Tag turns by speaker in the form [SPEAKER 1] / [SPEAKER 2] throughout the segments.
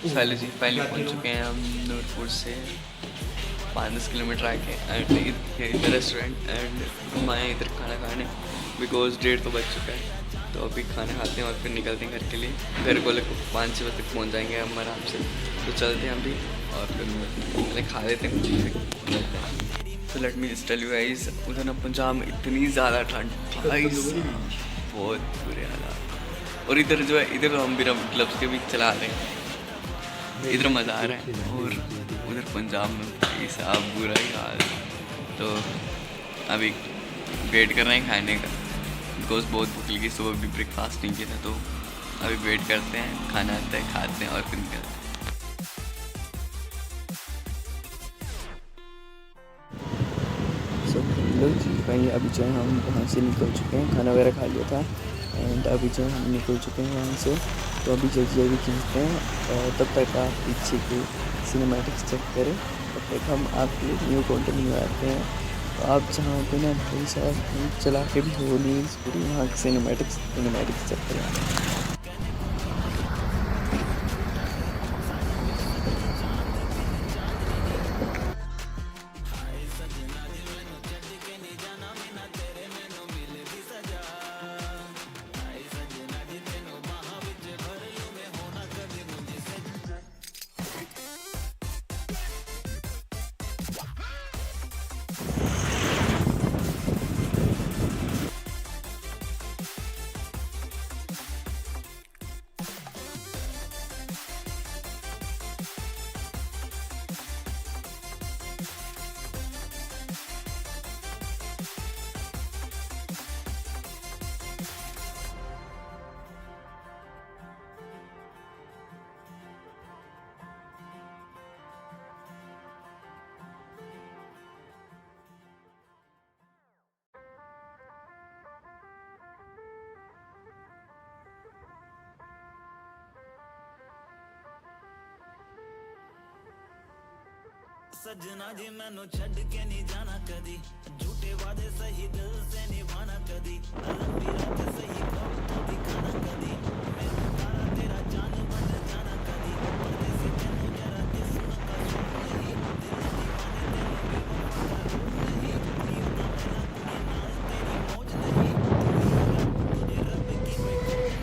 [SPEAKER 1] पहले जी पहले पहुंच चुके हैं हम नूरपुर से 5-10 किलोमीटर आके एंड इधर रेस्टोरेंट एंड हम आए इधर खाना खाने बिकॉज 1:30 तो बज चुका है। तो अभी खाना खाते हैं और फिर निकलते हैं घर के लिए। घर को लगभग 5-6 बजे तक पहुंच जाएंगे हम आराम से। तो चलते हैं अभी और फिर पहले खा लेते हैं कुछ फिर चलते हैं। तो let me just tell you guys, उधर ना पंजाब में इतनी ज़्यादा ठंड भाई बहुत बुरे हालात। और इधर जो है इधर हम भी क्लब्स के भी चला रहे हैं, इधर मज़ा आ रहा है। और उधर पंजाब में भाई साहब बुरा ही हाल। तो अभी वेट कर रहे हैं खाने का बिकॉज बहुत भूख लगी, सुबह भी ब्रेकफास्ट नहीं किया था। तो अभी वेट करते हैं, खाना आता है खाते हैं और फिर निकलते हैं। सो हेलो जी भाई, अभी जो है हम वहाँ से निकल चुके हैं, खाना वगैरह खा लिया था एंड अभी जो है हम निकल चुके हैं वहाँ से। तो अभी जल्दी जल्दी खींचते हैं और तब तक आप पीछे के सिनेमैटिक्स चेक करें, तब तक हम आपके लिए न्यू कंटेंट आते हैं। तो आप जहाँ पे ना भाई साहब चला के भी हो नहीं पूरी वहाँ के सिनेमैटिक्स चेक करें।
[SPEAKER 2] सजना जी मैनू छड़ के नहीं जाना कदी, झूठे वादे सही दिल से निभाना कदी, लंबी रात सही कब तो दिखाना कदी, मैनू तारा तेरा जान बन जाना कदी, परदेसी तेनू जरा जिस्म का सुन नहीं, दिल दीवाने तेनू भी वफा का रूह नहीं, नींद का मेरा कुड़ी नाल तेरी मौज नहीं, तुझे रब की कोई खोज नहीं।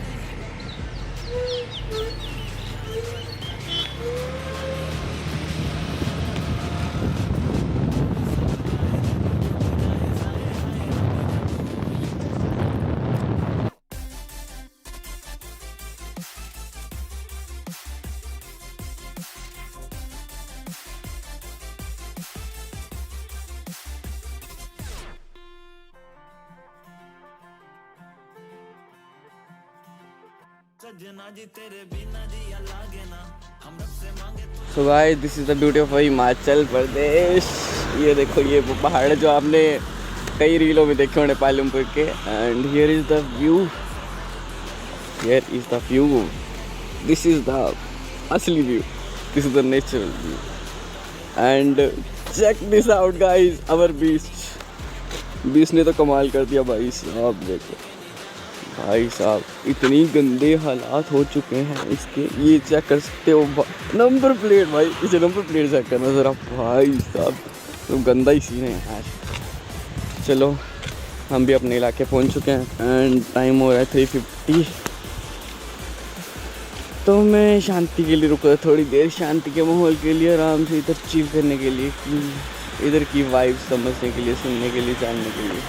[SPEAKER 1] So guys, this is the beauty of Himachal Pradesh. ये देखो ये वो पहाड़ जो आपने कई रीलों में देखे होंगे पालमपुर के। And here is the view, here is the view, this is the असली view, this is the natural view. And check this out guys, our beast ने तो कमाल कर दिया भाई साहब। देखो भाई साहब इतनी गंदे हालात हो चुके हैं इसके, ये चेक कर सकते हो नंबर प्लेट। भाई इसे नंबर प्लेट चेक करना ज़रा भाई साहब, तो गंदा ही सीन है यार। चलो हम भी अपने इलाके पहुंच चुके हैं एंड टाइम हो रहा है 3:50। तो मैं शांति के लिए रुका थोड़ी देर, शांति के माहौल के लिए, आराम से इधर चिल करने के लिए, इधर की वाइब समझने के लिए, सुनने के लिए, जानने के लिए।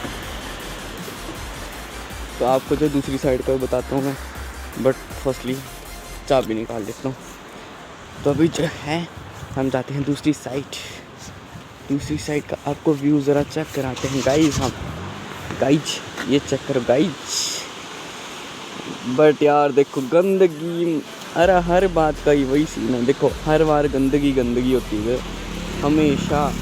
[SPEAKER 1] तो आपको जो दूसरी साइड का बताता हूँ मैं, बट फर्स्टली चाबी निकाल लेता हूँ। तो अभी जो है हम जाते हैं दूसरी साइड का आपको व्यू ज़रा चेक कराते हैं गाइज। हम गाइज ये चेक करो गाइज। बट यार देखो गंदगी, अरे हर बात का ही वही सीन है। देखो हर बार गंदगी होती है हमेशा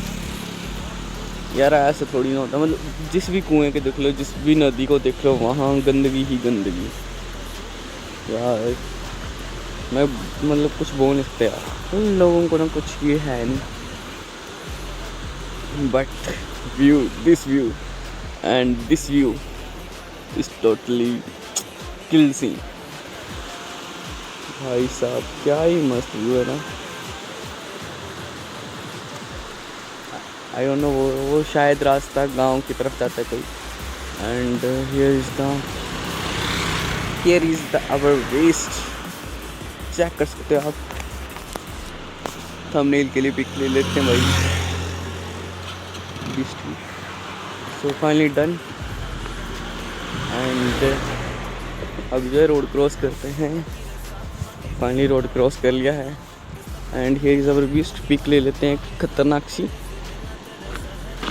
[SPEAKER 1] यार, ऐसे थोड़ी ना होता। मतलब जिस भी कुएं के देख लो, जिस भी नदी को देख लो, वहाँ गंदगी ही गंदगी यार। मैं मतलब कुछ बोल नहीं सकते यार, उन लोगों को ना कुछ ये है नहीं। But this view is totally kill scene. भाई साहब क्या ही मस्त व्यू है ना। आई डोंट नो, वो शायद रास्ता गांव की तरफ जाता है कोई। And here is the our west. Check कर सकते हो आप, थंबनेल के लिए पिक ले लेते हैं भाई। So finally done. एंड अब जो है रोड क्रॉस करते हैं। फाइनली रोड क्रॉस कर लिया है। And here is our beast. Pic ले लेते हैं खतरनाक सी,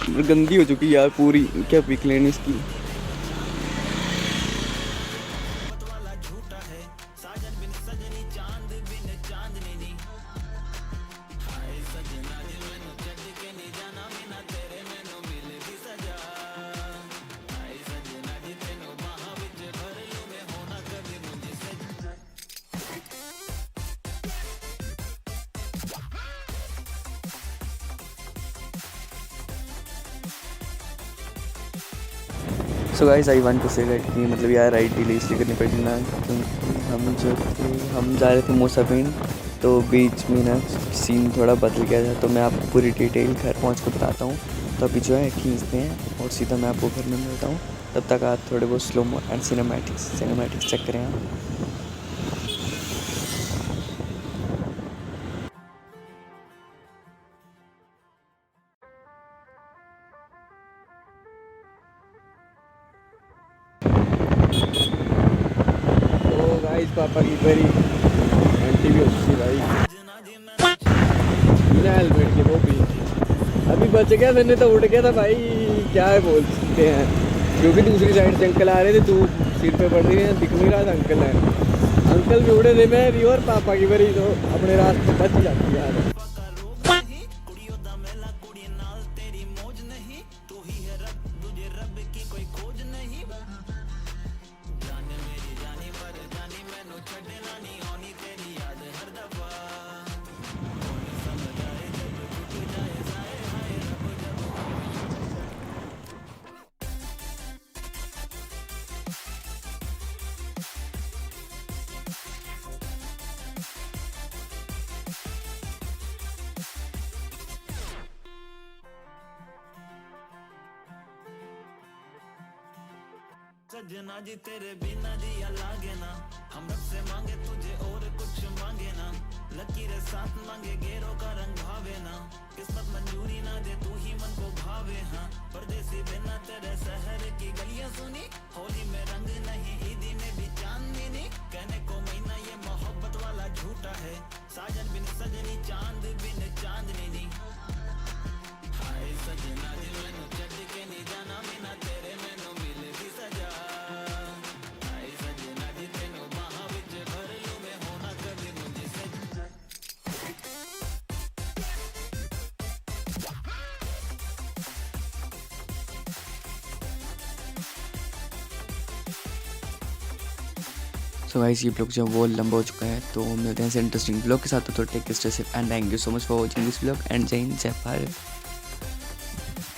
[SPEAKER 1] गंदी हो चुकी है यार पूरी, क्या पिक लेनी इसकी। So guys I want to say that कि मतलब यार राइड डिले इसलिए करनी पड़ी ना, क्योंकि हम जा रहे थे मोसाबीन, तो बीच में ना सीन थोड़ा बदल गया था। तो मैं आपको पूरी डिटेल घर पहुंच कर बताता हूँ। तो अभी जो है खींचते हैं और सीधा मैं आपको घर में मिलता हूँ। तब तक आप थोड़े बहुत स्लो एंड सिनेमैटिक्स चेक करें आप। तो गाइस पापा की बड़ी आंटी भी होती भाई, बिना हेलमेट के वो भी। अभी बच गया, मैंने तो उठ गया था भाई, क्या है बोल सकते हैं। क्योंकि दूसरी साइड से अंकल आ रहे थे, तू सीट पे पड़ रही है, दिख नहीं रहा था अंकल है। अंकल भी उड़े थे, मैं भी, और पापा की बड़ी तो अपने रास्ते बच जाती यार।
[SPEAKER 2] सजना जी तेरे बिना जिया लागे ना, हम रब से मांगे तुझे और कुछ मांगे ना। लकीरें साथ मांगे गेरों का रंग भावे ना, किस्मत मंजूरी ना दे तू ही मन को भावे। हाँ परदेसी बिना तेरे शहर की गलियां सुनी, होली में रंग नहीं ईदी में भी चांदनी नहीं। कहने को महीना ये मोहब्बत वाला झूठा है, साजन बिन सजनी चांद बिन चांदनी नहीं। हाय सजना जी मैनू छड्ड के नहीं जाना, बिना तेरे मैनू मिले भी सजा।
[SPEAKER 1] सो गाइस ये ब्लॉग जो है वो लंबा हो चुका है, तो मिलते हैं ऐसे इंटरेस्टिंग ब्लॉग के साथ। तो take care, stay safe and thank you so much for watching this blog and Jai Hind जय भारत।